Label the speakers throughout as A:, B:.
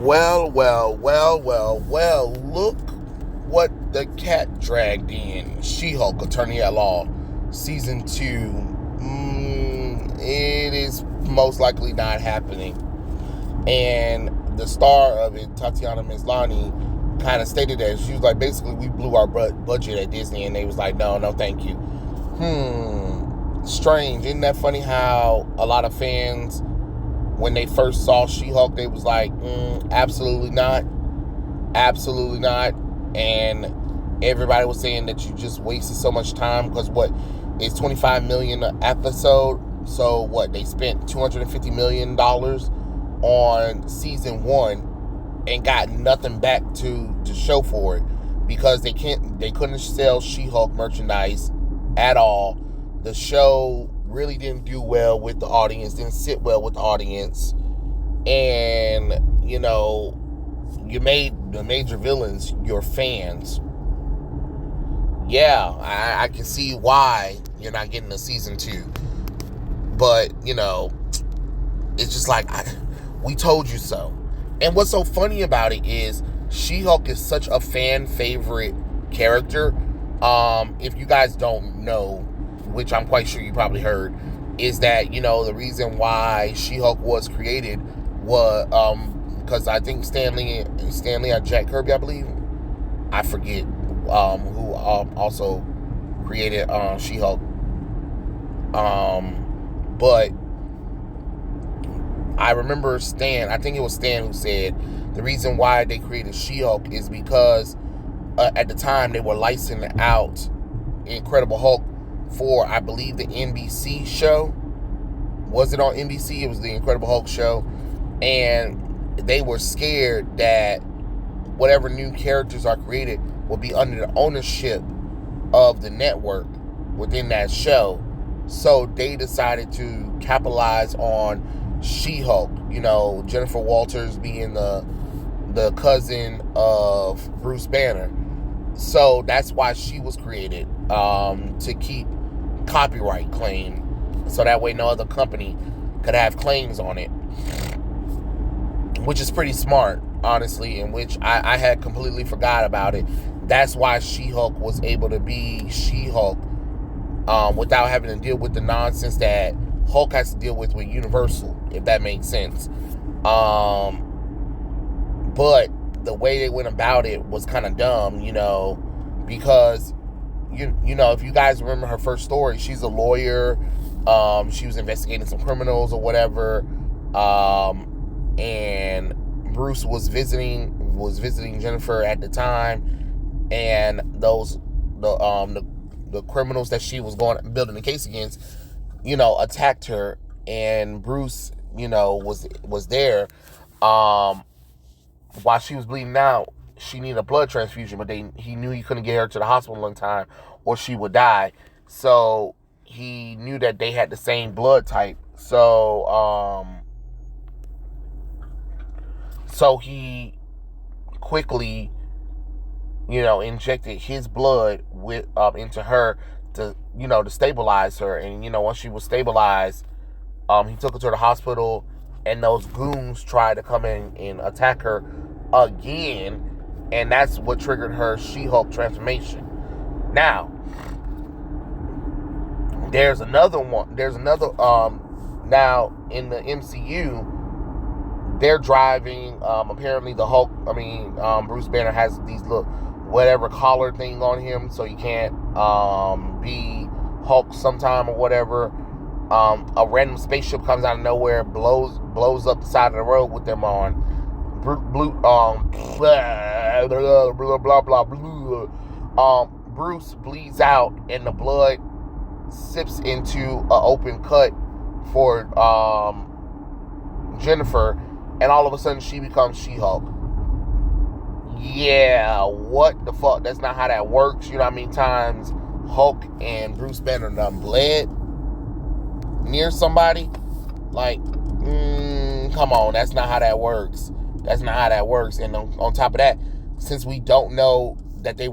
A: Well, look what the cat dragged in. She-Hulk, Attorney at Law, Season 2. It is most likely not happening. And the star of it, Tatiana, kind of stated that. She was like, basically, we blew our budget at Disney, and they was like, no, thank you. Strange. Isn't that funny how a lot of fans, when they first saw She-Hulk, they was like, absolutely not. Absolutely not. And everybody was saying that you just wasted so much time because it's $25 million an episode. So what? They spent $250 million on season 1 and got nothing back to show for it because they couldn't sell She-Hulk merchandise at all. The show really didn't do well with the audience, didn't sit well with the audience, and you made the major villains your fans. Yeah, I can see why you're not getting a season 2, but it's just like we told you so. And what's so funny about it is She-Hulk is such a fan favorite character. If you guys don't know, which I'm quite sure you probably heard, is that the reason why She-Hulk was created was because I think Stanley or Jack Kirby, I believe, I forget who also created She-Hulk, but I remember I think it was Stan who said the reason why they created She-Hulk is because at the time they were licensing out Incredible Hulk for, I believe, the NBC show. Was it on NBC? It was the Incredible Hulk show. And they were scared that whatever new characters are created will be under the ownership of the network within that show. So they decided to capitalize on She-Hulk. Jennifer Walters being the cousin of Bruce Banner. So that's why she was created, to keep copyright claim, so that way no other company could have claims on it, which is pretty smart, honestly, in which I had completely forgot about it. That's why She-Hulk was able to be She-Hulk without having to deal with the nonsense that Hulk has to deal with Universal, if that makes sense. But the way they went about it was kind of dumb, because if you guys remember her first story, she's a lawyer. She was investigating some criminals or whatever. And Bruce was visiting Jennifer at the time, and the criminals that she was building the case against, attacked her, and Bruce, was there. While she was bleeding out, she needed a blood transfusion, but he knew he couldn't get her to the hospital in time or she would die. So he knew that they had the same blood type. So he quickly, injected his blood into her to stabilize her. And, once she was stabilized, he took her to the hospital, and those goons tried to come in and attack her again. And that's what triggered her She-Hulk transformation. Now, there's another one. Now in the MCU, they're driving, apparently Bruce Banner has these little whatever collar thing on him, so he can't be Hulk sometime or whatever. A random spaceship comes out of nowhere, blows up the side of the road with them on. Bruce bleeds out, and the blood sips into an open cut for Jennifer, and all of a sudden she becomes She-Hulk. Yeah, what the fuck? That's not how that works. You know how many times Hulk and Bruce Banner done bled near somebody? Like, come on, that's not how that works. That's not how that works. And on top of that, since we don't know that they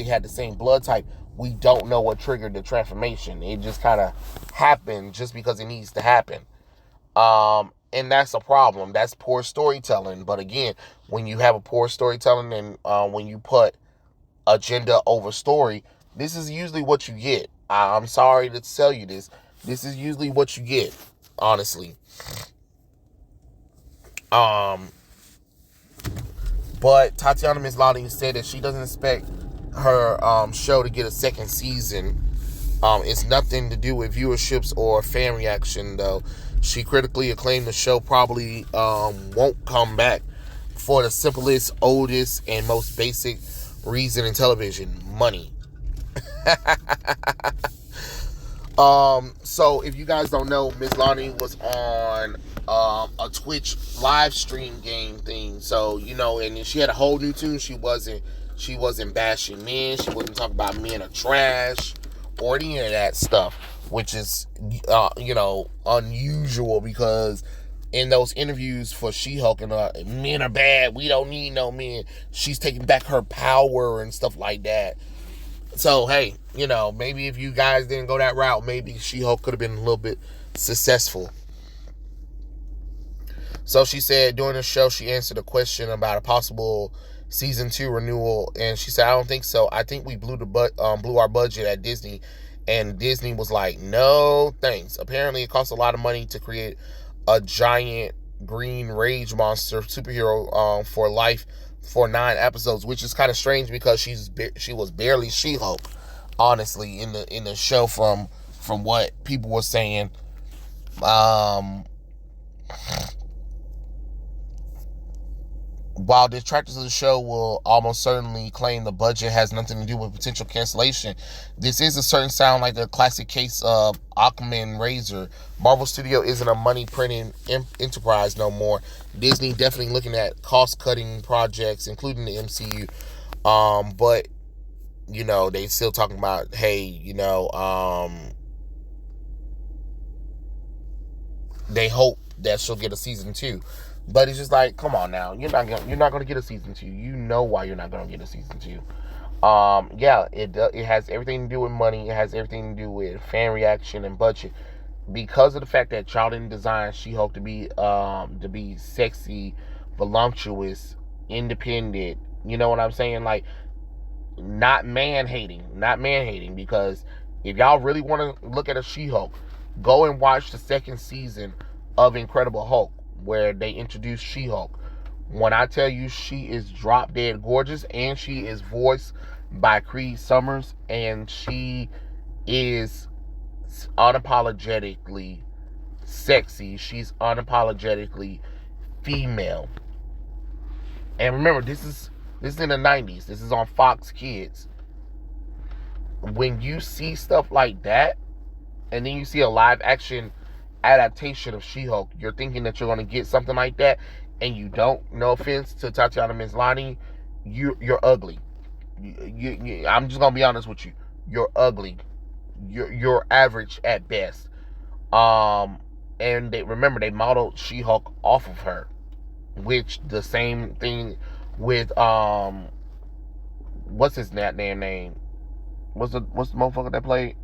A: had the same blood type, we don't know what triggered the transformation. It just kind of happened just because it needs to happen. And that's a problem. That's poor storytelling. But again, when you have a poor storytelling and when you put agenda over story, this is usually what you get. I'm sorry to tell you this. This is usually what you get, honestly. Um, but Tatiana Maslany said that she doesn't expect her show to get a second season. It's nothing to do with viewerships or fan reaction, though. She critically acclaimed the show probably won't come back for the simplest, oldest, and most basic reason in television: money. So if you guys don't know, Miss Lonnie was on a Twitch live stream game thing. So, you know, and she had a whole new tune. She wasn't bashing men. She wasn't talking about men are trash or any of that stuff, which is unusual, because in those interviews for She-Hulk and men are bad, we don't need no men, she's taking back her power and stuff like that. So, hey, maybe if you guys didn't go that route, maybe She-Hulk could have been a little bit successful. So she said during the show, she answered a question about a possible season 2 renewal, and she said, I don't think so. I think we blew our budget at Disney, and Disney was like, no thanks. Apparently it costs a lot of money to create a giant green rage monster superhero for life for 9 episodes, which is kind of strange because she was barely She-Hulk, honestly, in the show from what people were saying. While detractors of the show will almost certainly claim the budget has nothing to do with potential cancellation, this is a certain sound like the classic case of Occam's razor. Marvel Studio isn't a money-printing enterprise no more. Disney definitely looking at cost-cutting projects, including the MCU. But, they still talking about, hey, they hope that she'll get a season 2. But it's just like, come on now, you're not gonna get a season 2. You know why you're not gonna get a season 2. It has everything to do with money. It has everything to do with fan reaction and budget. Because of the fact that y'all didn't design She-Hulk to be sexy, voluptuous, independent. You know what I'm saying? Like, not man hating. Because if y'all really want to look at a She-Hulk, go and watch the second season of Incredible Hulk, where they introduced She-Hulk. When I tell you, she is drop dead gorgeous, and she is voiced by Cree Summers, and she is unapologetically sexy. She's unapologetically female. And remember, this is in the 90s. This is on Fox Kids. When you see stuff like that, and then you see a live action adaptation of She-Hulk, you're thinking that you're going to get something like that, and you don't. No offense to Tatiana Maslany, you're ugly. I'm just going to be honest with you. You're ugly. You're average at best. And they modeled She-Hulk off of her, which the same thing with what's his damn name? What's the motherfucker that play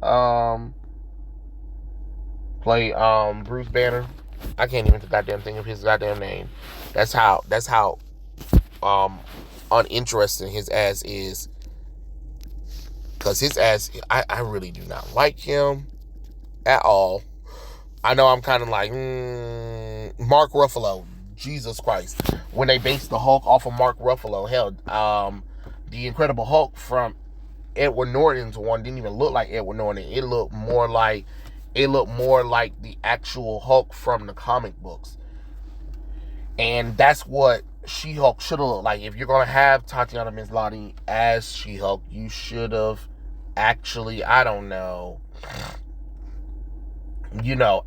A: Bruce Banner? I can't even goddamn think of his goddamn name. That's how uninteresting his ass is. Cause his ass, I really do not like him at all. I know I'm kind of like Mark Ruffalo. Jesus Christ. When they based the Hulk off of Mark Ruffalo, hell, the Incredible Hulk from Edward Norton's one didn't even look like Edward Norton. It looked more like the actual Hulk from the comic books. And that's what She-Hulk should have looked like. If you're going to have Tatiana Maslany as She-Hulk, you should have actually, I don't know,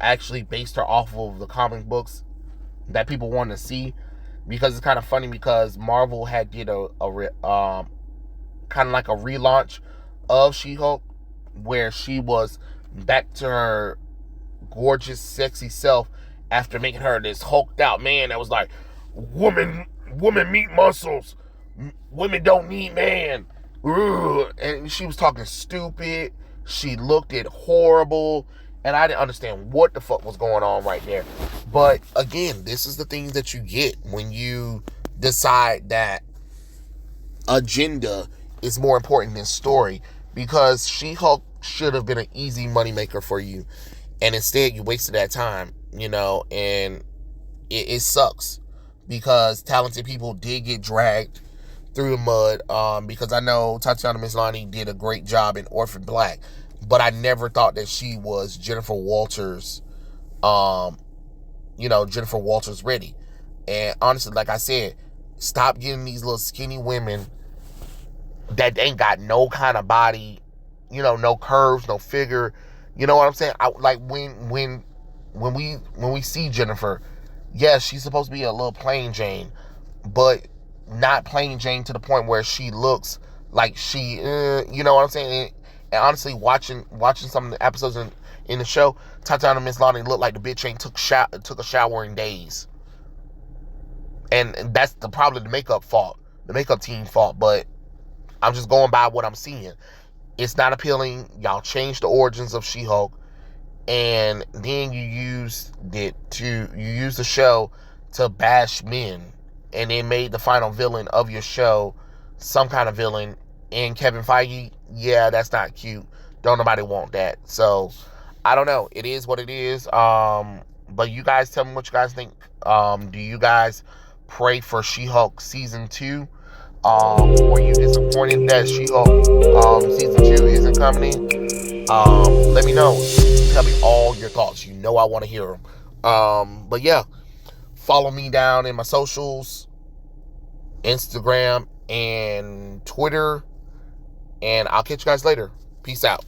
A: actually based her off of the comic books that people want to see. Because it's kind of funny, because Marvel had did a kind of like a relaunch of She-Hulk, where she was back to her gorgeous, sexy self after making her this hulked out man that was like, woman meat muscles, women don't need man. Ugh. And she was talking stupid. She looked it horrible. And I didn't understand what the fuck was going on right there. But again, this is the things that you get when you decide that agenda is more important than story. Because She-Hulk should have been an easy moneymaker for you. And instead, you wasted that time, and it sucks. Because talented people did get dragged through the mud. Because I know Tatiana Maslany did a great job in Orphan Black. But I never thought that she was Jennifer Walters, Jennifer Walters ready. And honestly, like I said, stop getting these little skinny women that ain't got no kind of body, no curves, no figure. You know what I'm saying? Like when we see Jennifer, yes, she's supposed to be a little plain Jane, but not plain Jane to the point where she looks like she, you know what I'm saying? And honestly, watching some of the episodes in the show, Tatiana Maslany looked like the bitch ain't took a shower in days. And that's probably the makeup team fault. But I'm just going by what I'm seeing. It's not appealing. Y'all changed the origins of She-Hulk, and then you use the show to bash men, and then made the final villain of your show some kind of villain. And Kevin Feige, yeah, that's not cute. Don't nobody want that. So I don't know. It is what it is. But you guys tell me what you guys think. Do you guys pray for She-Hulk season 2? Were you disappointed that She-Hulk season 2 isn't coming? Let me know. Tell me all your thoughts. I want to hear them. But yeah, follow me down in my socials, Instagram and Twitter, and I'll catch you guys later. Peace out.